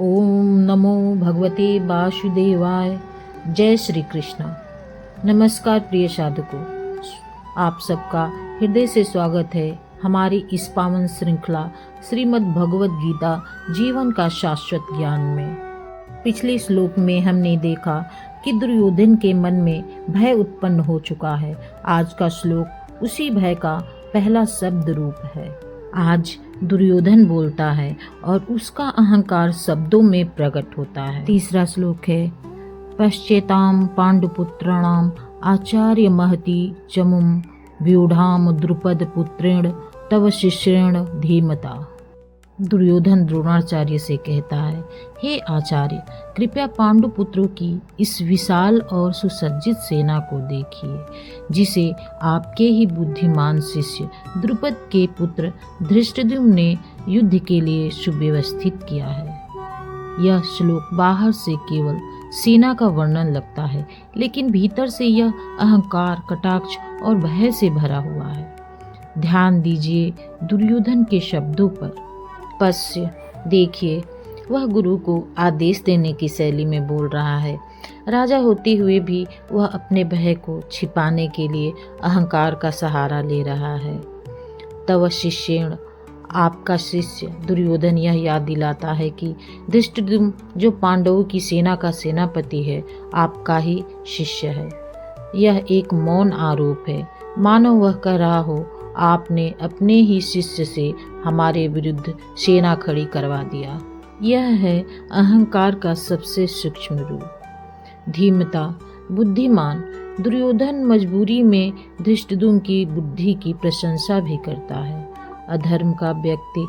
ओम नमो भगवते वासुदेवाय। जय श्री कृष्ण। नमस्कार प्रिय साधकों, आप सबका हृदय से स्वागत है हमारी इस पावन श्रृंखला श्रीमद् भगवद गीता जीवन का शाश्वत ज्ञान में। पिछले श्लोक में हमने देखा कि दुर्योधन के मन में भय उत्पन्न हो चुका है। आज का श्लोक उसी भय का पहला शब्द रूप है। आज दुर्योधन बोलता है और उसका अहंकार शब्दों में प्रकट होता है। तीसरा श्लोक है, पश्चेताम पांडुपुत्राणाम आचार्य महति चमुम व्यूढ़ाम द्रुपद पुत्रेण तव शिष्येण धीमता। दुर्योधन द्रोणाचार्य से कहता है, हे आचार्य, कृपया पांडुपुत्रों की इस विशाल और सुसज्जित सेना को देखिए, जिसे आपके ही बुद्धिमान शिष्य द्रुपद के पुत्र धृष्टद्युम्न ने युद्ध के लिए सुव्यवस्थित किया है। यह श्लोक बाहर से केवल सेना का वर्णन लगता है, लेकिन भीतर से यह अहंकार, कटाक्ष और भय से भरा हुआ है। ध्यान दीजिए दुर्योधन के शब्दों पर। पश्य, देखिए, वह गुरु को आदेश देने की शैली में बोल रहा है। राजा होते हुए भी वह अपने भय को छिपाने के लिए अहंकार का सहारा ले रहा है। तव शिष्येण, आपका शिष्य दुर्योधन यह याद दिलाता है कि धृष्टद्युम्न जो पांडवों की सेना का सेनापति है, आपका ही शिष्य है। यह एक मौन आरोप है, मानो वह कह रहा हो, आपने अपने ही शिष्य से हमारे विरुद्ध सेना खड़ी करवा दिया। यह है अहंकार का सबसे सूक्ष्म रूप। धीमता, बुद्धिमान। दुर्योधन मजबूरी में धृष्टद्युम्न की बुद्धि की प्रशंसा भी करता है। अधर्म का व्यक्ति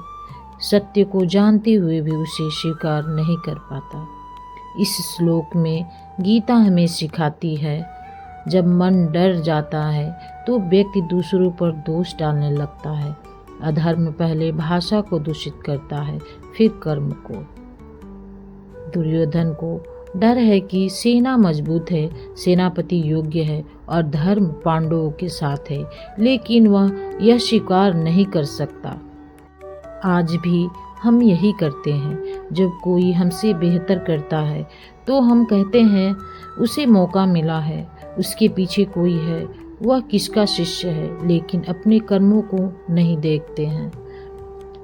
सत्य को जानते हुए भी उसे स्वीकार नहीं कर पाता। इस श्लोक में गीता हमें सिखाती है, जब मन डर जाता है तो व्यक्ति दूसरों पर दोष डालने लगता है। अधर्म पहले भाषा को दूषित करता है, फिर कर्म को। दुर्योधन को डर है कि सेना मजबूत है, सेनापति योग्य है और धर्म पांडवों के साथ है, लेकिन वह यह स्वीकार नहीं कर सकता। आज भी हम यही करते हैं। जब कोई हमसे बेहतर करता है तो हम कहते हैं उसे मौका मिला है, उसके पीछे कोई है, वह किसका शिष्य है, लेकिन अपने कर्मों को नहीं देखते हैं।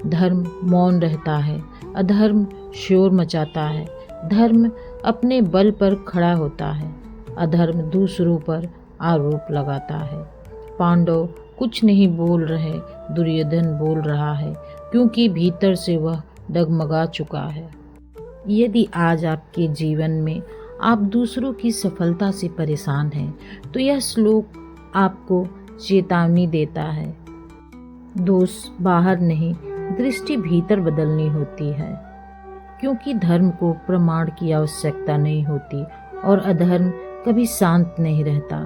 धर्म मौन रहता है, अधर्म शोर मचाता है। धर्म अपने बल पर खड़ा होता है, अधर्म दूसरों पर आरोप लगाता है। पांडव कुछ नहीं बोल रहे, दुर्योधन बोल रहा है, क्योंकि भीतर से वह डगमगा चुका है। यदि आज आपके जीवन में आप दूसरों की सफलता से परेशान हैं, तो यह श्लोक आपको चेतावनी देता है। दोष बाहर नहीं, दृष्टि भीतर बदलनी होती है, क्योंकि धर्म को प्रमाण की आवश्यकता नहीं होती और अधर्म कभी शांत नहीं रहता।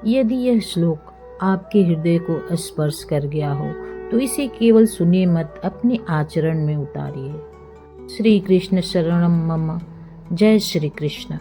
यदि यह श्लोक आपके हृदय को स्पर्श कर गया हो तो इसे केवल सुनिए मत, अपने आचरण में उतारिए। श्री कृष्ण शरणम मम। जय श्री कृष्ण।